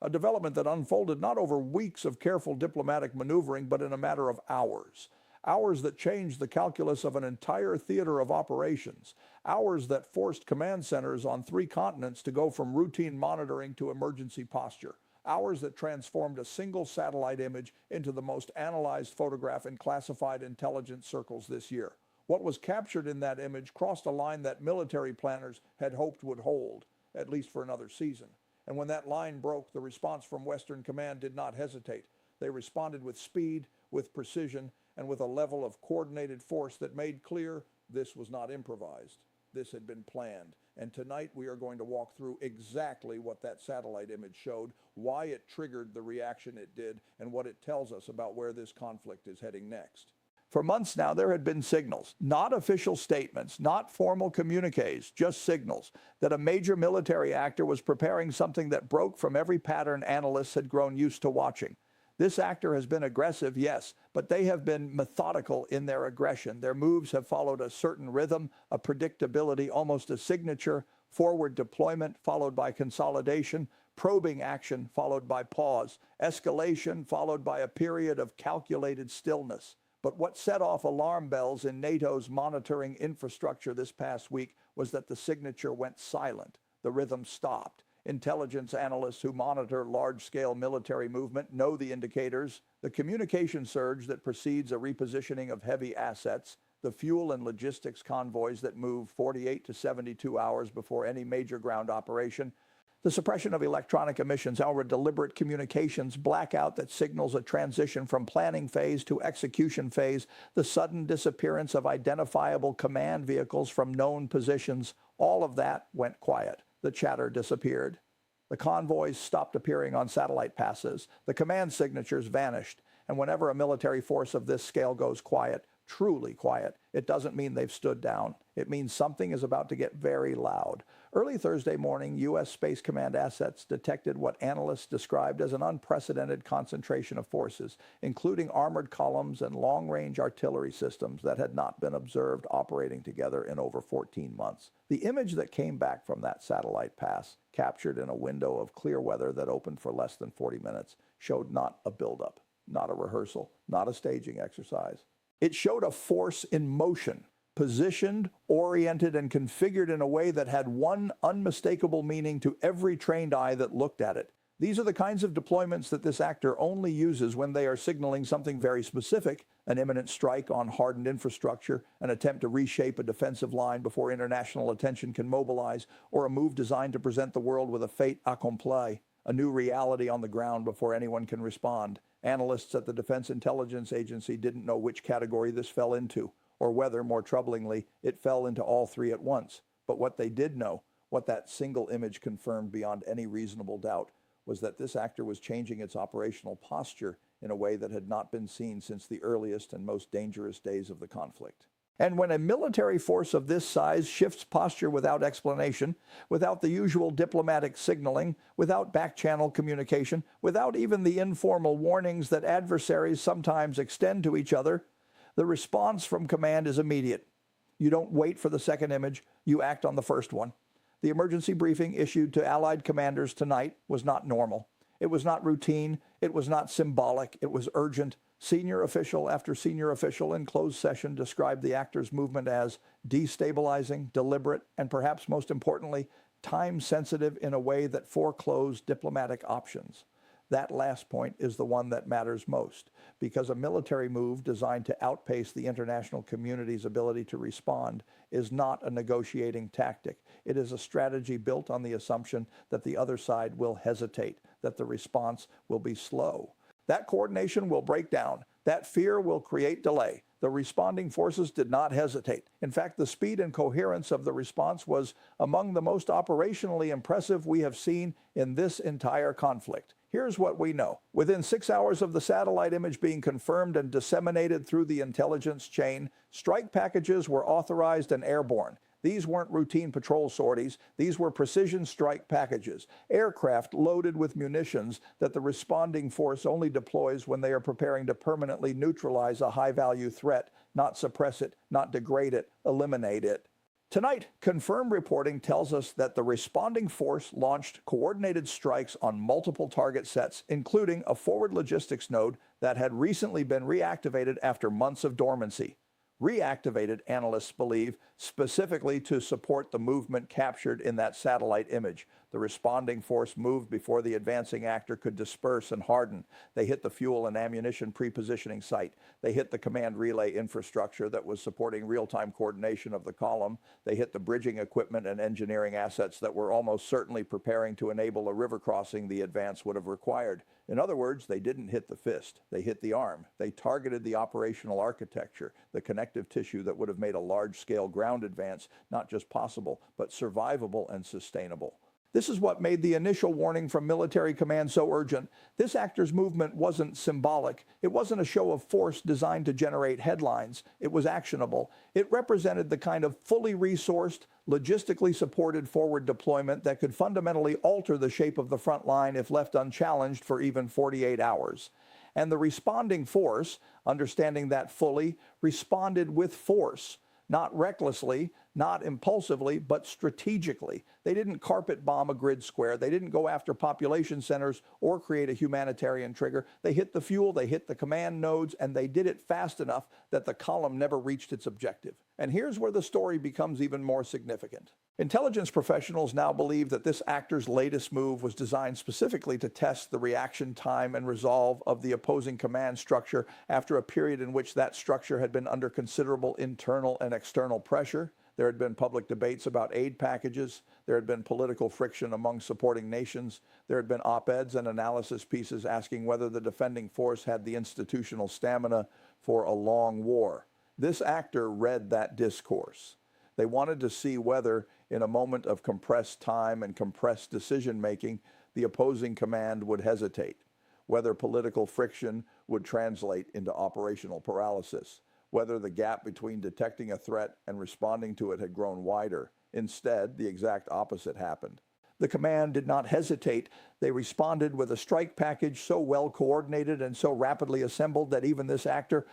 a development that unfolded not over weeks of careful diplomatic maneuvering, but in a matter of hours. Hours that changed the calculus of an entire theater of operations. Hours that forced command centers on 3 continents to go from routine monitoring to emergency posture. Hours that transformed a single satellite image into the most analyzed photograph in classified intelligence circles this year. What was captured in that image crossed a line that military planners had hoped would hold, at least for another season. And when that line broke, the response from Western Command did not hesitate. They responded with speed, with precision, and with a level of coordinated force that made clear this was not improvised. This had been planned. And tonight we are going to walk through exactly what that satellite image showed, why it triggered the reaction it did, and what it tells us about where this conflict is heading next. For months now, there had been signals, not official statements, not formal communiques, just signals, that a major military actor was preparing something that broke from every pattern analysts had grown used to watching. This actor has been aggressive, yes, but they have been methodical in their aggression. Their moves have followed a certain rhythm, a predictability, almost a signature, forward deployment followed by consolidation, probing action followed by pause, escalation followed by a period of calculated stillness. But what set off alarm bells in NATO's monitoring infrastructure this past week was that the signature went silent. The rhythm stopped. Intelligence analysts who monitor large-scale military movement know the indicators: the communication surge that precedes a repositioning of heavy assets, the fuel and logistics convoys that move 48 to 72 hours before any major ground operation, the suppression of electronic emissions, our deliberate communications blackout that signals a transition from planning phase to execution phase, the sudden disappearance of identifiable command vehicles from known positions. All of that went quiet. The chatter disappeared. The convoys stopped appearing on satellite passes. The command signatures vanished. And whenever a military force of this scale goes quiet, truly quiet, it doesn't mean they've stood down. It means something is about to get very loud. Early Thursday morning, U.S. Space Command assets detected what analysts described as an unprecedented concentration of forces, including armored columns and long-range artillery systems that had not been observed operating together in over 14 months. The image that came back from that satellite pass, captured in a window of clear weather that opened for less than 40 minutes, showed not a buildup, not a rehearsal, not a staging exercise. It showed a force in motion, positioned, oriented, and configured in a way that had one unmistakable meaning to every trained eye that looked at it. These are the kinds of deployments that this actor only uses when they are signaling something very specific: an imminent strike on hardened infrastructure, an attempt to reshape a defensive line before international attention can mobilize, or a move designed to present the world with a fait accompli, a new reality on the ground before anyone can respond. Analysts at the Defense Intelligence Agency didn't know which category this fell into, or whether, more troublingly, it fell into all 3 at once. But what they did know, what that single image confirmed beyond any reasonable doubt, was that this actor was changing its operational posture in a way that had not been seen since the earliest and most dangerous days of the conflict. And when a military force of this size shifts posture without explanation, without the usual diplomatic signaling, without back-channel communication, without even the informal warnings that adversaries sometimes extend to each other, the response from command is immediate. You don't wait for the second image, you act on the first one. The emergency briefing issued to Allied commanders tonight was not normal. It was not routine, it was not symbolic, it was urgent. Senior official after senior official in closed session described the actor's movement as destabilizing, deliberate, and perhaps most importantly, time-sensitive in a way that foreclosed diplomatic options. That last point is the one that matters most, because a military move designed to outpace the international community's ability to respond is not a negotiating tactic. It is a strategy built on the assumption that the other side will hesitate, that the response will be slow. That coordination will break down. That fear will create delay. The responding forces did not hesitate. In fact, the speed and coherence of the response was among the most operationally impressive we have seen in this entire conflict. Here's what we know. Within 6 hours of the satellite image being confirmed and disseminated through the intelligence chain, strike packages were authorized and airborne. These weren't routine patrol sorties. These were precision strike packages, aircraft loaded with munitions that the responding force only deploys when they are preparing to permanently neutralize a high-value threat, not suppress it, not degrade it, eliminate it. Tonight, confirmed reporting tells us that the responding force launched coordinated strikes on multiple target sets, including a forward logistics node that had recently been reactivated after months of dormancy. Reactivated, analysts believe, specifically to support the movement captured in that satellite image. The responding force moved before the advancing actor could disperse and harden. They hit the fuel and ammunition pre-positioning site. They hit the command relay infrastructure that was supporting real-time coordination of the column. They hit the bridging equipment and engineering assets that were almost certainly preparing to enable a river crossing the advance would have required. In other words, they didn't hit the fist. They hit the arm. They targeted the operational architecture, the connective tissue that would have made a large-scale ground advance not just possible, but survivable and sustainable. This is what made the initial warning from military command so urgent. This actor's movement wasn't symbolic. It wasn't a show of force designed to generate headlines. It was actionable. It represented the kind of fully resourced, logistically supported forward deployment that could fundamentally alter the shape of the front line if left unchallenged for even 48 hours. And the responding force, understanding that fully, responded with force. Not recklessly, not impulsively, but strategically. They didn't carpet bomb a grid square. They didn't go after population centers or create a humanitarian trigger. They hit the fuel, they hit the command nodes, and they did it fast enough that the column never reached its objective. And here's where the story becomes even more significant. Intelligence professionals now believe that this actor's latest move was designed specifically to test the reaction time and resolve of the opposing command structure after a period in which that structure had been under considerable internal and external pressure. There had been public debates about aid packages. There had been political friction among supporting nations. There had been op-eds and analysis pieces asking whether the defending force had the institutional stamina for a long war. This actor read that discourse. They wanted to see whether, in a moment of compressed time and compressed decision-making, the opposing command would hesitate, whether political friction would translate into operational paralysis, whether the gap between detecting a threat and responding to it had grown wider. Instead, the exact opposite happened. The command did not hesitate. They responded with a strike package so well coordinated and so rapidly assembled that even this actor,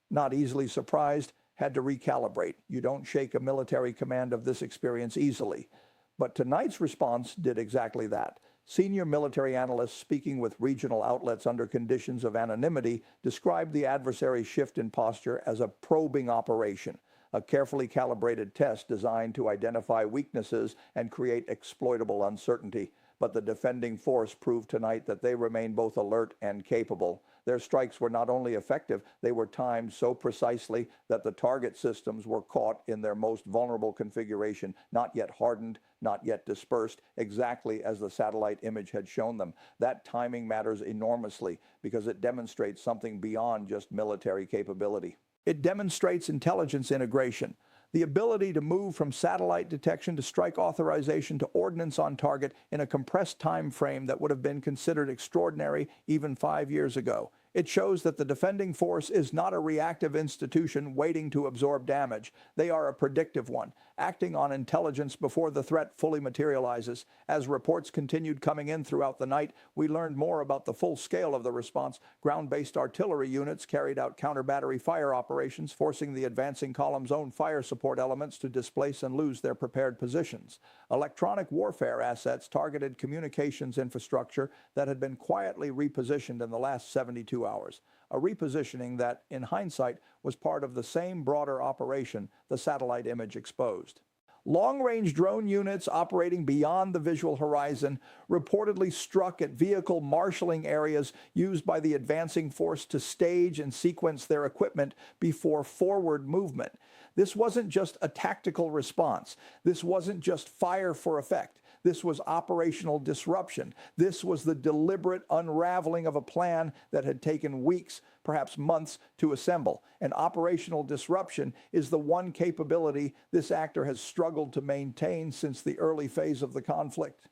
not easily surprised, had to recalibrate. You don't shake a military command of this experience easily. But tonight's response did exactly that. Senior military analysts speaking with regional outlets under conditions of anonymity described the adversary's shift in posture as a probing operation, a carefully calibrated test designed to identify weaknesses and create exploitable uncertainty. But the defending force proved tonight that they remain both alert and capable. Their strikes were not only effective, they were timed so precisely that the target systems were caught in their most vulnerable configuration, not yet hardened, not yet dispersed, exactly as the satellite image had shown them. That timing matters enormously because it demonstrates something beyond just military capability. It demonstrates intelligence integration. The ability to move from satellite detection to strike authorization to ordnance on target in a compressed time frame that would have been considered extraordinary even 5 years ago. It shows that the defending force is not a reactive institution waiting to absorb damage. They are a predictive one, acting on intelligence before the threat fully materializes. As reports continued coming in throughout the night, we learned more about the full scale of the response. Ground-based artillery units carried out counter-battery fire operations, forcing the advancing column's own fire support elements to displace and lose their prepared positions. Electronic warfare assets targeted communications infrastructure that had been quietly repositioned in the last 72 hours, a repositioning that, in hindsight, was part of the same broader operation the satellite image exposed. Long-range drone units operating beyond the visual horizon reportedly struck at vehicle marshalling areas used by the advancing force to stage and sequence their equipment before forward movement. This wasn't just a tactical response. This wasn't just fire for effect. This was operational disruption. This was the deliberate unraveling of a plan that had taken weeks, perhaps months, to assemble. And operational disruption is the one capability this actor has struggled to maintain since the early phase of the conflict.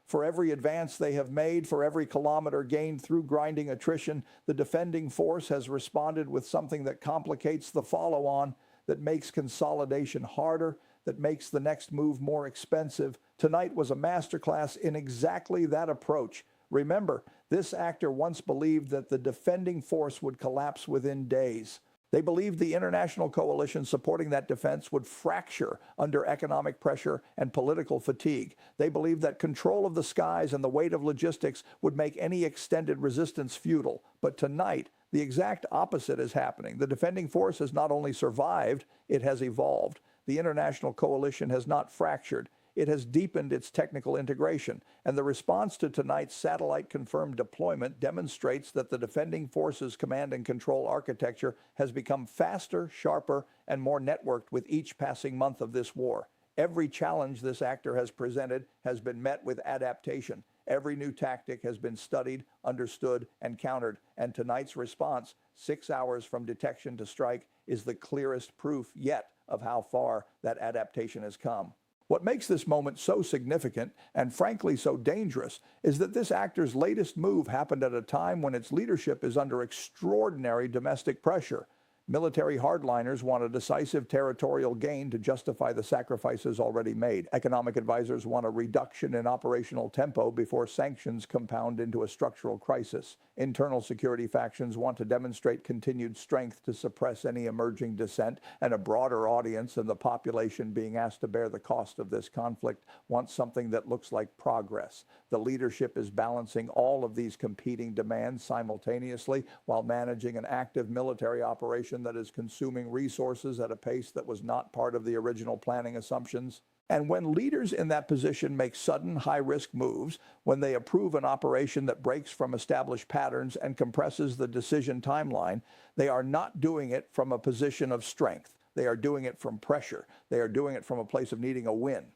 For every advance they have made, for every kilometer gained through grinding attrition, the defending force has responded with something that complicates the follow-on, that makes consolidation harder, that makes the next move more expensive. Tonight was a masterclass in exactly that approach. Remember, this actor once believed that the defending force would collapse within days. They believed the international coalition supporting that defense would fracture under economic pressure and political fatigue. They believed that control of the skies and the weight of logistics would make any extended resistance futile. But tonight, the exact opposite is happening. The defending force has not only survived, it has evolved. The international coalition has not fractured. It has deepened its technical integration, and the response to tonight's satellite-confirmed deployment demonstrates that the defending forces command and control architecture has become faster, sharper, and more networked with each passing month of this war. Every challenge this actor has presented has been met with adaptation. Every new tactic has been studied, understood, and countered, and tonight's response, 6 hours from detection to strike, is the clearest proof yet of how far that adaptation has come. What makes this moment so significant, and frankly so dangerous, is that this actor's latest move happened at a time when its leadership is under extraordinary domestic pressure. Military hardliners want a decisive territorial gain to justify the sacrifices already made. Economic advisors want a reduction in operational tempo before sanctions compound into a structural crisis. Internal security factions want to demonstrate continued strength to suppress any emerging dissent, and a broader audience and the population being asked to bear the cost of this conflict wants something that looks like progress. The leadership is balancing all of these competing demands simultaneously while managing an active military operation that is consuming resources at a pace that was not part of the original planning assumptions. And when leaders in that position make sudden, high-risk moves, when they approve an operation that breaks from established patterns and compresses the decision timeline, they are not doing it from a position of strength. They are doing it from pressure. They are doing it from a place of needing a win,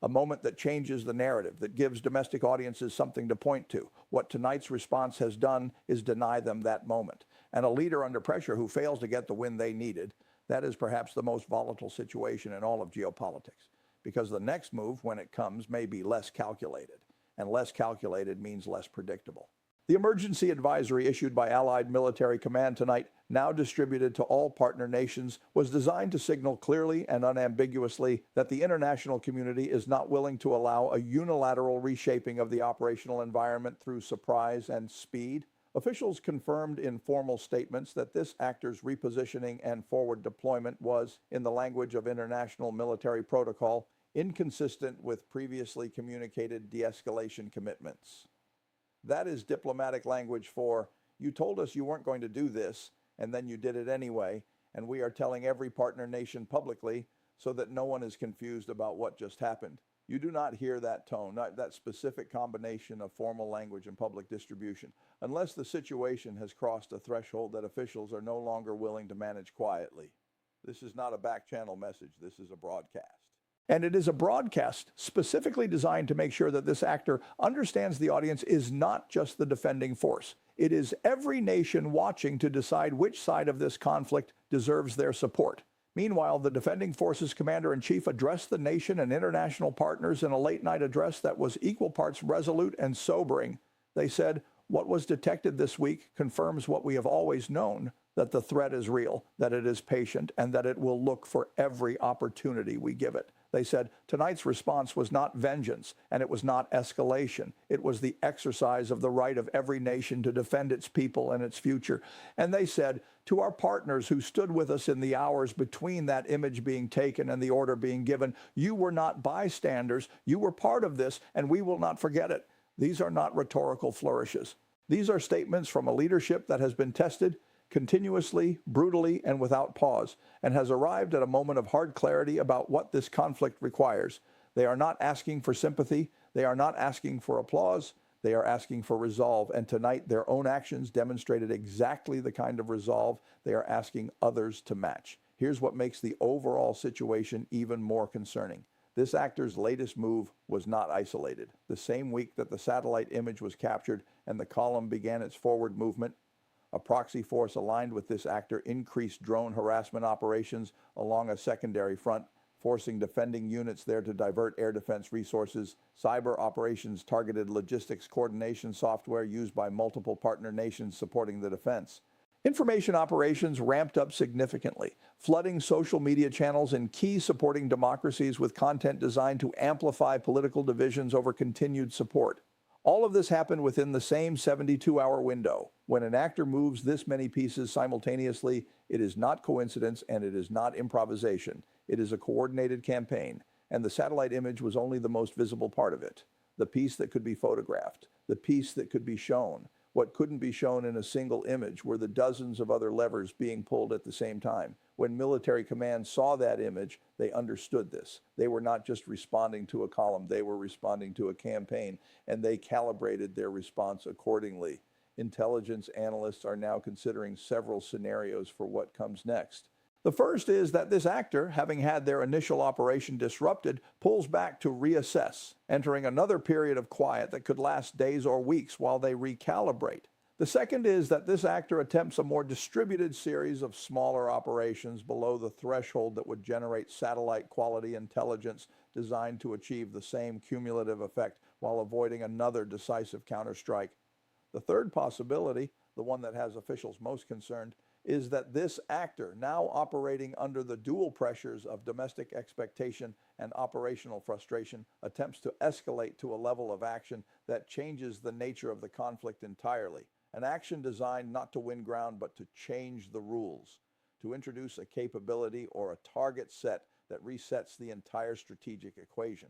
a moment that changes the narrative, that gives domestic audiences something to point to. What tonight's response has done is deny them that moment. And a leader under pressure who fails to get the win they needed, that is perhaps the most volatile situation in all of geopolitics, because the next move, when it comes, may be less calculated, and less calculated means less predictable. The emergency advisory issued by Allied Military Command tonight, now distributed to all partner nations, was designed to signal clearly and unambiguously that the international community is not willing to allow a unilateral reshaping of the operational environment through surprise and speed. Officials confirmed in formal statements that this actor's repositioning and forward deployment was, in the language of international military protocol, inconsistent with previously communicated de-escalation commitments. That is diplomatic language for, you told us you weren't going to do this, and then you did it anyway, and we are telling every partner nation publicly so that no one is confused about what just happened. You do not hear that tone, that specific combination of formal language and public distribution, unless the situation has crossed a threshold that officials are no longer willing to manage quietly. This is not a back-channel message. This is a broadcast. And it is a broadcast specifically designed to make sure that this actor understands the audience is not just the defending force. It is every nation watching to decide which side of this conflict deserves their support. Meanwhile, the defending forces commander-in-chief addressed the nation and international partners in a late-night address that was equal parts resolute and sobering. They said, "What was detected this week confirms what we have always known, that the threat is real, that it is patient, and that it will look for every opportunity we give it." They said, tonight's response was not vengeance, and it was not escalation. It was the exercise of the right of every nation to defend its people and its future. And they said, to our partners who stood with us in the hours between that image being taken and the order being given, you were not bystanders, you were part of this, and we will not forget it. These are not rhetorical flourishes. These are statements from a leadership that has been tested continuously, brutally, and without pause, and has arrived at a moment of hard clarity about what this conflict requires. They are not asking for sympathy. They are not asking for applause. They are asking for resolve, and tonight their own actions demonstrated exactly the kind of resolve they are asking others to match. Here's what makes the overall situation even more concerning. This actor's latest move was not isolated. The same week that the satellite image was captured and the column began its forward movement, a proxy force aligned with this actor increased drone harassment operations along a secondary front, forcing defending units there to divert air defense resources. Cyber operations targeted logistics coordination software used by multiple partner nations supporting the defense. Information operations ramped up significantly, flooding social media channels in key supporting democracies with content designed to amplify political divisions over continued support. All of this happened within the same 72-hour window. When an actor moves this many pieces simultaneously, it is not coincidence and it is not improvisation. It is a coordinated campaign, and the satellite image was only the most visible part of it. The piece that could be photographed, the piece that could be shown. What couldn't be shown in a single image were the dozens of other levers being pulled at the same time. When military command saw that image, they understood this. They were not just responding to a column, they were responding to a campaign, and they calibrated their response accordingly. Intelligence analysts are now considering several scenarios for what comes next. The first is that this actor, having had their initial operation disrupted, pulls back to reassess, entering another period of quiet that could last days or weeks while they recalibrate. The second is that this actor attempts a more distributed series of smaller operations below the threshold that would generate satellite quality intelligence designed to achieve the same cumulative effect while avoiding another decisive counterstrike. The third possibility, the one that has officials most concerned, is that this actor, now operating under the dual pressures of domestic expectation and operational frustration, attempts to escalate to a level of action that changes the nature of the conflict entirely. An action designed not to win ground, but to change the rules, to introduce a capability or a target set that resets the entire strategic equation.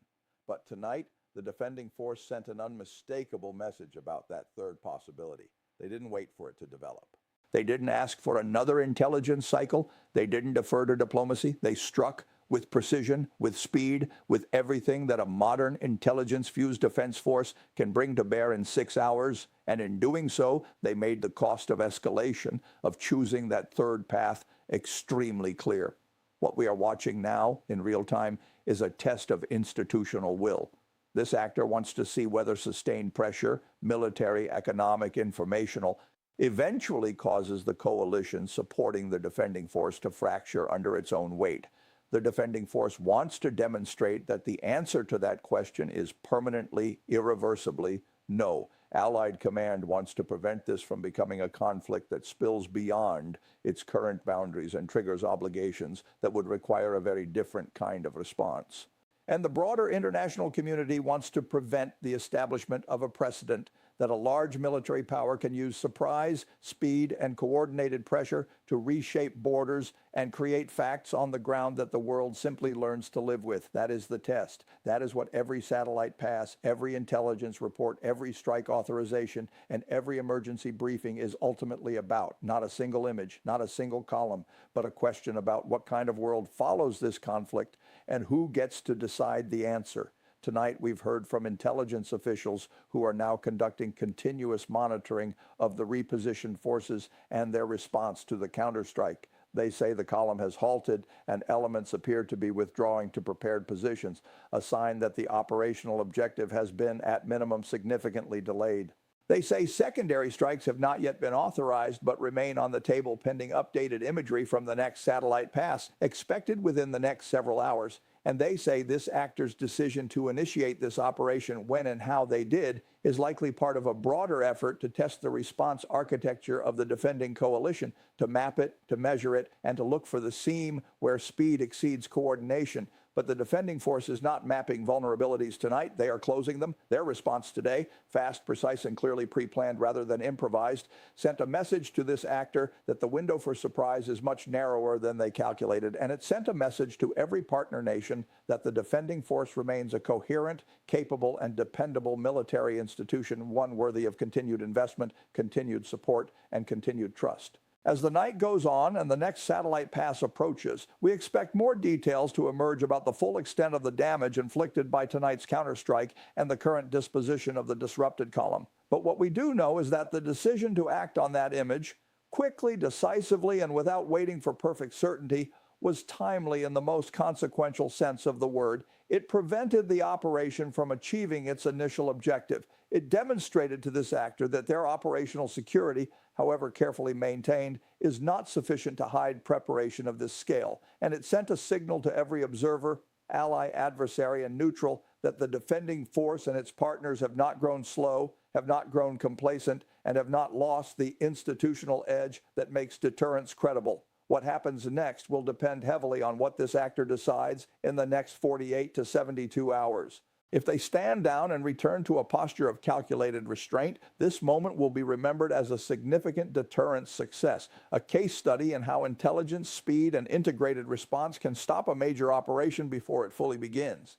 But tonight, the defending force sent an unmistakable message about that third possibility. They didn't wait for it to develop. They didn't ask for another intelligence cycle. They didn't defer to diplomacy. They struck with precision, with speed, with everything that a modern intelligence-fused defense force can bring to bear in 6 hours. And in doing so, they made the cost of escalation, of choosing that third path, extremely clear. What we are watching now, in real time, is a test of institutional will. This actor wants to see whether sustained pressure, military, economic, informational, eventually causes the coalition supporting the defending force to fracture under its own weight. The defending force wants to demonstrate that the answer to that question is permanently, irreversibly, no. Allied command wants to prevent this from becoming a conflict that spills beyond its current boundaries and triggers obligations that would require a very different kind of response. And the broader international community wants to prevent the establishment of a precedent that a large military power can use surprise, speed, and coordinated pressure to reshape borders and create facts on the ground that the world simply learns to live with. That is the test. That is what every satellite pass, every intelligence report, every strike authorization, and every emergency briefing is ultimately about. Not a single image, not a single column, but a question about what kind of world follows this conflict and who gets to decide the answer. Tonight, we've heard from intelligence officials who are now conducting continuous monitoring of the repositioned forces and their response to the counterstrike. They say the column has halted and elements appear to be withdrawing to prepared positions, a sign that the operational objective has been, at minimum, significantly delayed. They say secondary strikes have not yet been authorized, but remain on the table pending updated imagery from the next satellite pass, expected within the next several hours. And they say this actor's decision to initiate this operation when and how they did is likely part of a broader effort to test the response architecture of the defending coalition, to map it, to measure it, and to look for the seam where speed exceeds coordination. But the defending force is not mapping vulnerabilities tonight. They are closing them. Their response today, fast, precise, and clearly pre-planned rather than improvised, sent a message to this actor that the window for surprise is much narrower than they calculated. And it sent a message to every partner nation that the defending force remains a coherent, capable, and dependable military institution, one worthy of continued investment, continued support, and continued trust. As the night goes on and the next satellite pass approaches, we expect more details to emerge about the full extent of the damage inflicted by tonight's counterstrike and the current disposition of the disrupted column. But what we do know is that the decision to act on that image, quickly, decisively, and without waiting for perfect certainty, was timely in the most consequential sense of the word. It prevented the operation from achieving its initial objective. It demonstrated to this actor that their operational security, however carefully maintained, is not sufficient to hide preparation of this scale. And it sent a signal to every observer, ally, adversary, and neutral that the defending force and its partners have not grown slow, have not grown complacent, and have not lost the institutional edge that makes deterrence credible. What happens next will depend heavily on what this actor decides in the next 48 to 72 hours. If they stand down and return to a posture of calculated restraint, this moment will be remembered as a significant deterrent success, a case study in how intelligence, speed, and integrated response can stop a major operation before it fully begins.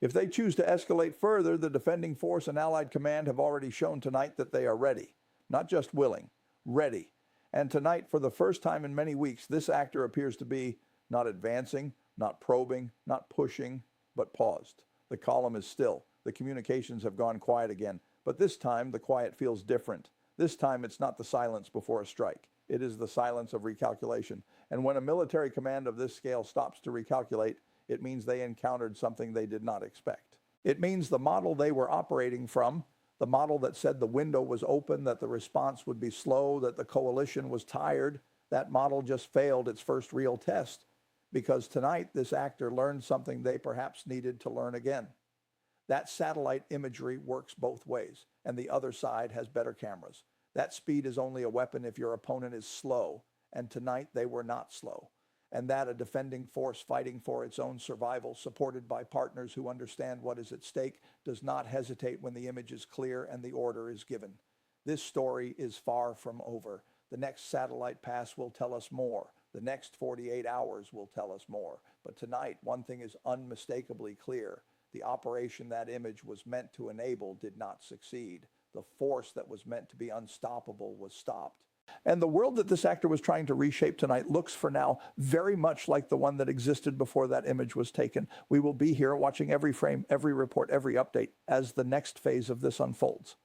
If they choose to escalate further, the defending force and Allied command have already shown tonight that they are ready, not just willing, ready. And tonight, for the first time in many weeks, this actor appears to be not advancing, not probing, not pushing, but paused. The column is still. The communications have gone quiet again. But this time, the quiet feels different. This time, it's not the silence before a strike. It is the silence of recalculation. And when a military command of this scale stops to recalculate, it means they encountered something they did not expect. It means the model they were operating from, the model that said the window was open, that the response would be slow, that the coalition was tired, that model just failed its first real test. Because tonight, this actor learned something they perhaps needed to learn again. That satellite imagery works both ways, and the other side has better cameras. That speed is only a weapon if your opponent is slow, and tonight they were not slow. And that a defending force fighting for its own survival, supported by partners who understand what is at stake, does not hesitate when the image is clear and the order is given. This story is far from over. The next satellite pass will tell us more. The next 48 hours will tell us more. But tonight, one thing is unmistakably clear. The operation that image was meant to enable did not succeed. The force that was meant to be unstoppable was stopped. And the world that this actor was trying to reshape tonight looks for now very much like the one that existed before that image was taken. We will be here watching every frame, every report, every update as the next phase of this unfolds.